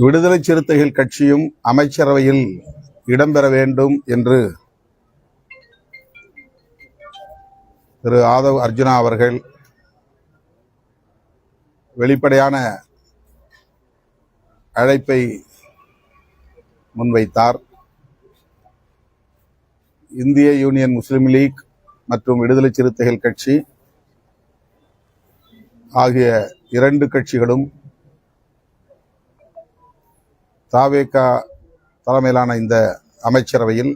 விடுதலை சிறுத்தைகள் கட்சியும் அமைச்சரவையில் இடம்பெற வேண்டும் என்று திரு ஆதவ் அர்ஜுனா அவர்கள் வெளிப்படையான அழைப்பை முன்வைத்தார். இந்திய யூனியன் முஸ்லிம் லீக் மற்றும் விடுதலை சிறுத்தைகள் கட்சி ஆகிய இரண்டு கட்சிகளும் தவேக தலைமையிலான இந்த அமைச்சரவையில்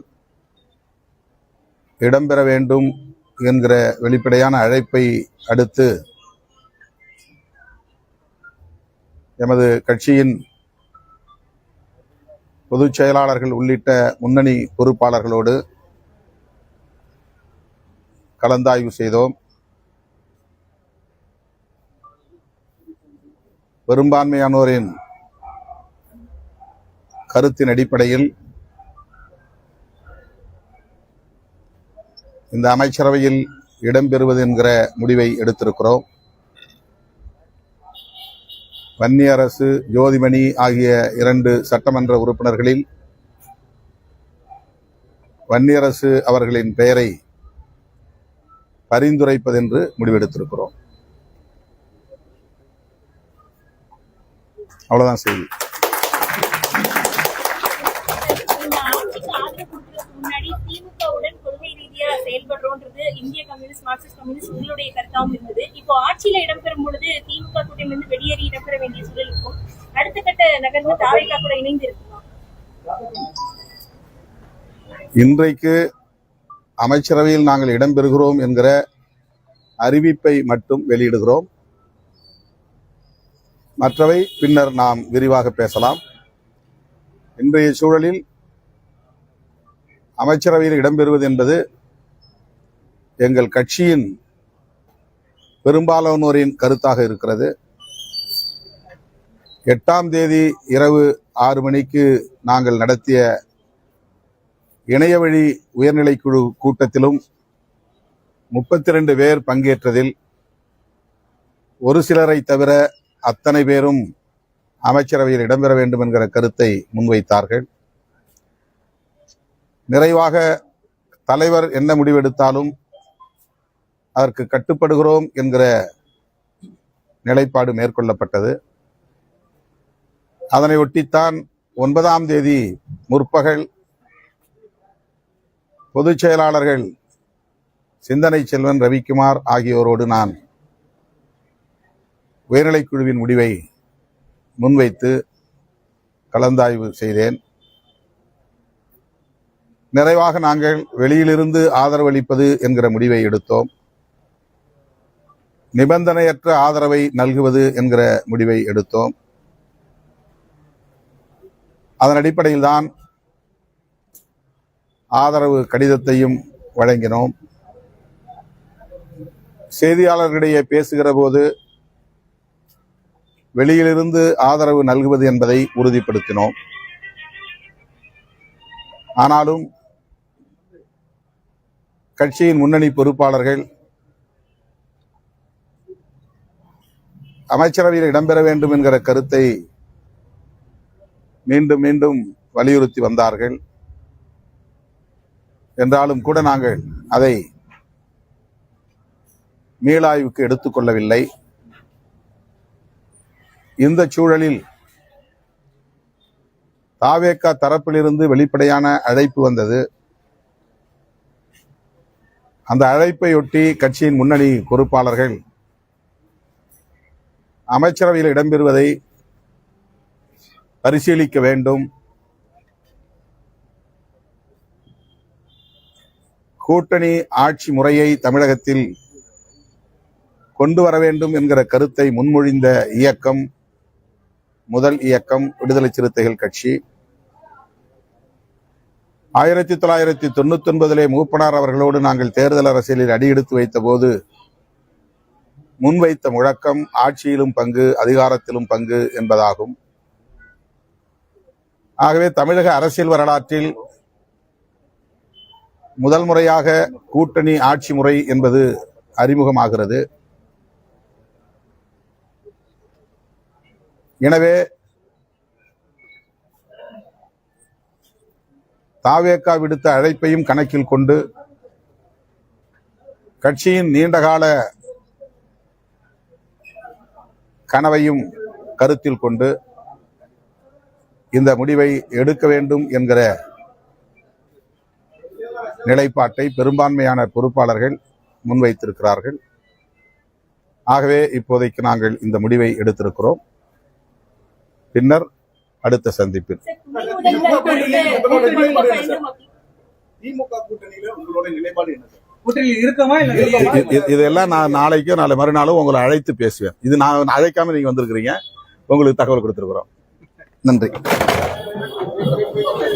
இடம்பெற வேண்டும் என்கிற வெளிப்படையான அழைப்பை அடுத்து எமது கட்சியின் பொதுச் செயலாளர்கள் உள்ளிட்ட முன்னணி பொறுப்பாளர்களோடு கலந்தாய்வு செய்தோம். பெரும்பான்மையானோரின் கருத்தின் அடிப்படையில் இந்த அமைச்சரவையில் இடம்பெறுவது என்கிற முடிவை எடுத்திருக்கிறோம். வன்னியரசு, ஜோதிமணி ஆகிய இரண்டு சட்டமன்ற உறுப்பினர்களில் வன்னியரசு அவர்களின் பெயரை பரிந்துரைப்பதென்று முடிவெடுத்திருக்கிறோம். அவ்வளவுதான் செய்தி. செயல்படுறோன்றது இந்திய கம்யூனிஸ்ட், மார்க்சிஸ்ட் கம்யூனிஸ்ட் உங்களுடைய கருத்தாகவும் இருந்தது. இப்போ ஆட்சியில இடம்பெறும் பொழுது திமுக கூட்டணியிலிருந்து வெளியேறி இடம்பெற வேண்டிய சூழல் இருக்கும். அடுத்த கட்ட நகர்வு தவேக கூட இணைந்து இருக்குமா? இன்றைக்கு அமைச்சரவையில் நாங்கள் இடம்பெறுகிறோம் என்கிற அறிவிப்பை மட்டும் வெளியிடுகிறோம். மற்றவை பின்னர் நாம் விரிவாக பேசலாம். இன்றைய சூழலில் அமைச்சரவையில் இடம்பெறுவது என்பது எங்கள் கட்சியின் பெரும்பாலானோரின் கருத்தாக இருக்கிறது. 8ஆம் தேதி இரவு 6 மணிக்கு நாங்கள் நடத்திய இணையவழி உயர்நிலைக்குழு கூட்டத்திலும் 32 பேர் பங்கேற்றதில் ஒரு சிலரை தவிர அத்தனை பேரும் அமைச்சரவையில் இடம்பெற வேண்டும் என்கிற கருத்தை முன்வைத்தார்கள். நிறைவாக தலைவர் என்ன முடிவெடுத்தாலும் அதற்கு கட்டுப்படுகிறோம் என்கிற நிலைப்பாடு மேற்கொள்ளப்பட்டது. அதனை ஒட்டித்தான் 9ஆம் தேதி முற்பகல் பொதுச் செயலாளர்கள் சிந்தனை செல்வன், ரவிக்குமார் ஆகியோரோடு நான் உயர்நிலைக்குழுவின் முடிவை முன்வைத்து கலந்தாய்வு செய்தேன். நிறைவாக நாங்கள் வெளியிலிருந்து ஆதரவு அளிப்பது என்கிற முடிவை எடுத்தோம். நிபந்தனையற்ற ஆதரவை நல்குவது என்கிற முடிவை எடுத்தோம். அதன் அடிப்படையில் தான் ஆதரவு கடிதத்தையும் வழங்கினோம். செய்தியாளர்களிடையே பேசுகிற போது வெளியிலிருந்து ஆதரவு நல்குவது என்பதை உறுதிப்படுத்தினோம். ஆனாலும் கட்சியின் முன்னணி பொறுப்பாளர்கள் அமைச்சரவையில் இடம்பெற வேண்டும் என்கிற கருத்தை மீண்டும் மீண்டும் வலியுறுத்தி வந்தார்கள். என்றாலும் கூட நாங்கள் அதை மீளாய்வுக்கு எடுத்துக்கொள்ளவில்லை. இந்த சூழலில் தவேக தரப்பிலிருந்து வெளிப்படையான அழைப்பு வந்தது. அந்த அழைப்பையொட்டி கட்சியின் முன்னணி பொறுப்பாளர்கள் அமைச்சரவையில் இடம்பெறுவதை பரிசீலிக்க வேண்டும், கூட்டணி ஆட்சி முறையை தமிழகத்தில் கொண்டு வர வேண்டும் என்கிற கருத்தை முன்மொழிந்த இயக்கம் முதல் இயக்கம் விடுதலை சிறுத்தைகள் கட்சி. 1999 மூப்பனார் அவர்களோடு நாங்கள் தேர்தல் அரசியலில் அடியெடுத்து வைத்த போது முன்வைத்த முழக்கம் ஆட்சியிலும் பங்கு, அதிகாரத்திலும் பங்கு என்பதாகும். ஆகவே தமிழக அரசியல் வரலாற்றில் முதல் முறையாக கூட்டணி ஆட்சி முறை என்பது அறிமுகமாகிறது. எனவே தாவேகா விடுத்த அழைப்பையும் கணக்கில் கொண்டு கட்சியின் நீண்டகால கனவையும் கருத்தில் கொண்டு இந்த முடிவை எடுக்க வேண்டும் என்கிற நிலைப்பாட்டை பெரும்பான்மையான பொறுப்பாளர்கள் முன்வைத்திருக்கிறார்கள். ஆகவே இப்போதைக்கு நாங்கள் இந்த முடிவை எடுத்திருக்கிறோம். பின்னர் அடுத்த சந்திப்பில் திமுக கூட்டணியில உங்களோட நிலைப்பாடு என்ன? கூட்டணியில் இருக்கமா இல்ல இதெல்லாம் நான் நாளைக்கோ நாளை மறுநாளும் உங்களை அழைத்து பேசுவேன். இது நான் அழைக்காம நீங்க வந்திருக்கிறீங்க, உங்களுக்கு தகவல் கொடுத்திருக்கிறோம். நன்றி.